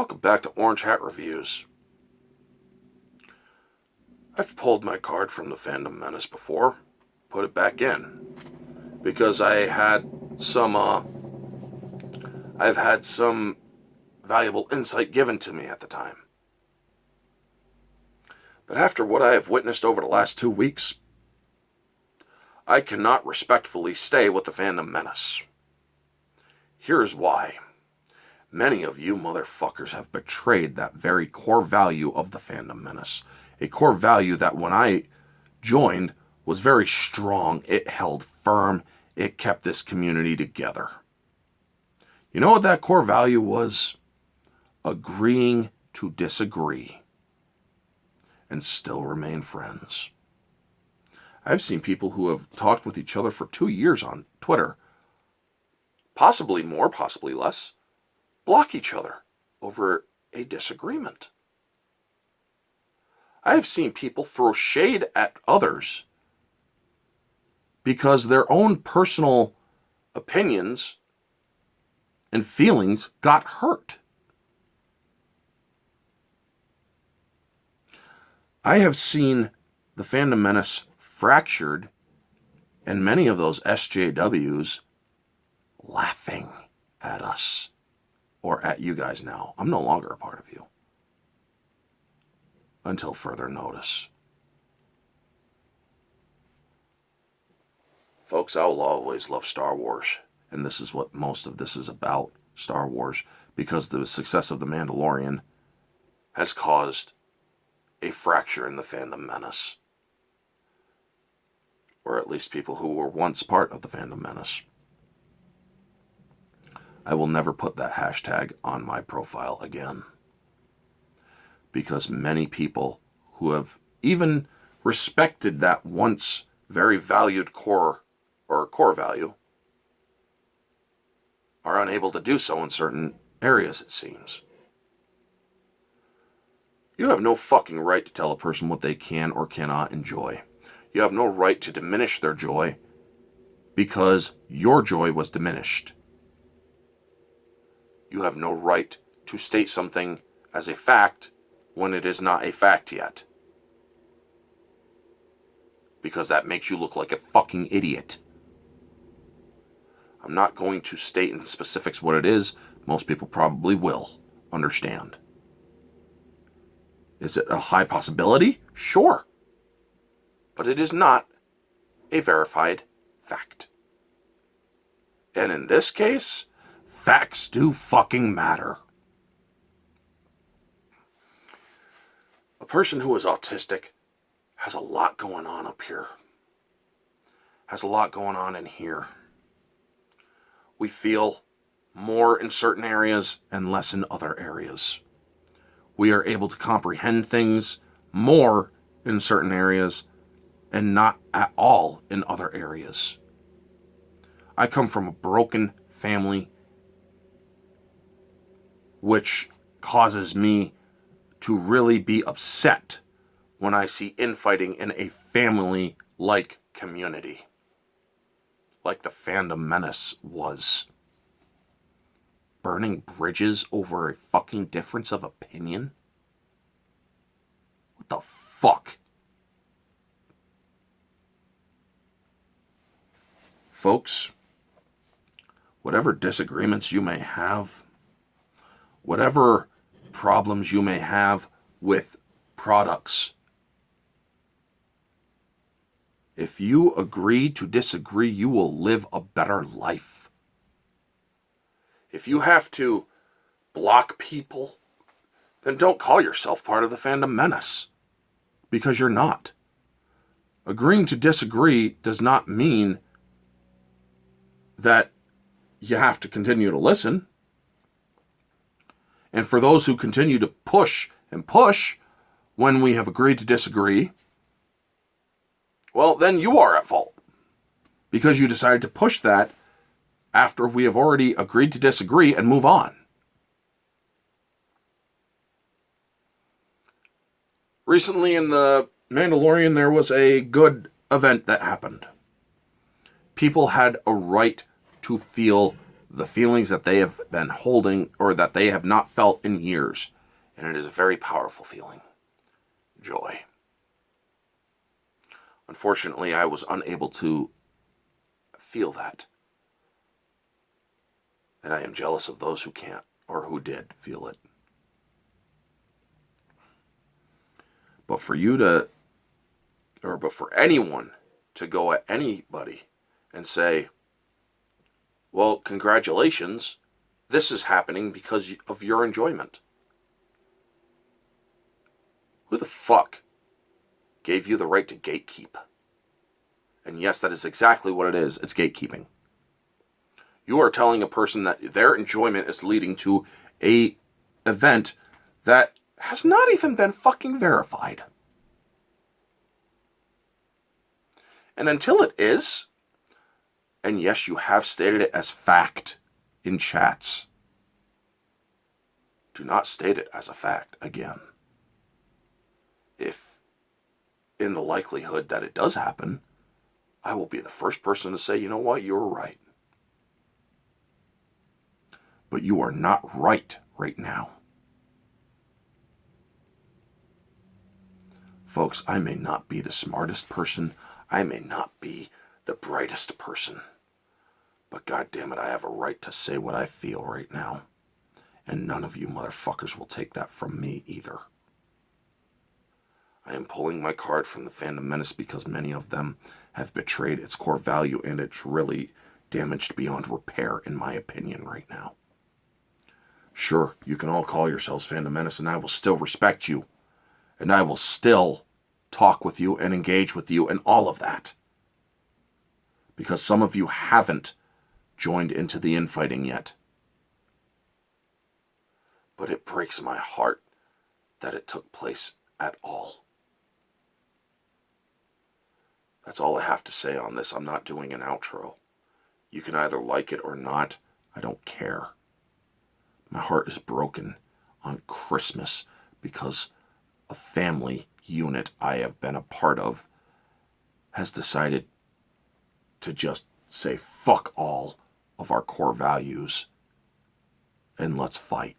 Welcome back to Orange Hat Reviews. I've pulled my card from the Phantom Menace before, put it back in, because I've had some valuable insight given to me at the time. But after what I have witnessed over the last 2 weeks, I cannot respectfully stay with the Phantom Menace. Here's why. Many of you motherfuckers have betrayed that very core value of the Phantom Menace. A core value that when I joined was very strong. It held firm. It kept this community together. You know what that core value was? Agreeing to disagree and still remain friends. I've seen people who have talked with each other for 2 years on Twitter, possibly more, possibly less, block each other over a disagreement. I have seen people throw shade at others because their own personal opinions and feelings got hurt. I have seen the Phantom Menace fractured and many of those SJWs laughing at us or at you guys now. I'm no longer a part of you until further notice. Folks, I will always love Star Wars, and this is what most of this is about, Star Wars, because the success of The Mandalorian has caused a fracture in the Phantom Menace, or at least people who were once part of the Phantom Menace. I will never put that hashtag on my profile again, because many people who have even respected that once very valued core value are unable to do so in certain areas, it seems. You have no fucking right to tell a person what they can or cannot enjoy. You have no right to diminish their joy because your joy was diminished. You have no right to state something as a fact when it is not a fact yet, because that makes you look like a fucking idiot. I'm not going to state in specifics what it is. Most people probably will understand. Is it a high possibility? Sure. But it is not a verified fact. And in this case, facts do fucking matter. A person who is autistic has a lot going on up here. Has a lot going on in here. We feel more in certain areas and less in other areas. We are able to comprehend things more in certain areas and not at all in other areas. I come from a broken family, which causes me to really be upset when I see infighting in a family-like community, like the Phantom Menace was. Burning bridges over a fucking difference of opinion? What the fuck? Folks, whatever disagreements you may have, whatever problems you may have with products, if you agree to disagree, you will live a better life. If you have to block people, then don't call yourself part of the Phantom Menace, because you're not. Agreeing to disagree does not mean that you have to continue to listen. And for those who continue to push and push when we have agreed to disagree, well, then you are at fault, because you decided to push that after we have already agreed to disagree and move on. Recently in The Mandalorian, there was a good event that happened. People had a right to feel the feelings that they have been holding or that they have not felt in years. And it is a very powerful feeling. Joy. Unfortunately, I was unable to feel that. And I am jealous of those who can't or who did feel it. But for anyone to go at anybody and say, well, congratulations, this is happening because of your enjoyment. Who the fuck gave you the right to gatekeep? And yes, that is exactly what it is. It's gatekeeping. You are telling a person that their enjoyment is leading to a event that has not even been fucking verified. And until it is, and yes, you have stated it as fact in chats, do not state it as a fact again. If in the likelihood that it does happen, I will be the first person to say, you know what, you were right. But you are not right now. Folks, I may not be the smartest person. I may not be the brightest person. But goddammit, I have a right to say what I feel right now. And none of you motherfuckers will take that from me either. I am pulling my card from the Phantom Menace because many of them have betrayed its core value and it's really damaged beyond repair, in my opinion, right now. Sure, you can all call yourselves Phantom Menace and I will still respect you. And I will still talk with you and engage with you and all of that. Because some of you haven't joined into the infighting yet. But it breaks my heart that it took place at all. That's all I have to say on this. I'm not doing an outro. You can either like it or not. I don't care. My heart is broken on Christmas because a family unit I have been a part of has decided to just say fuck all of our core values and let's fight.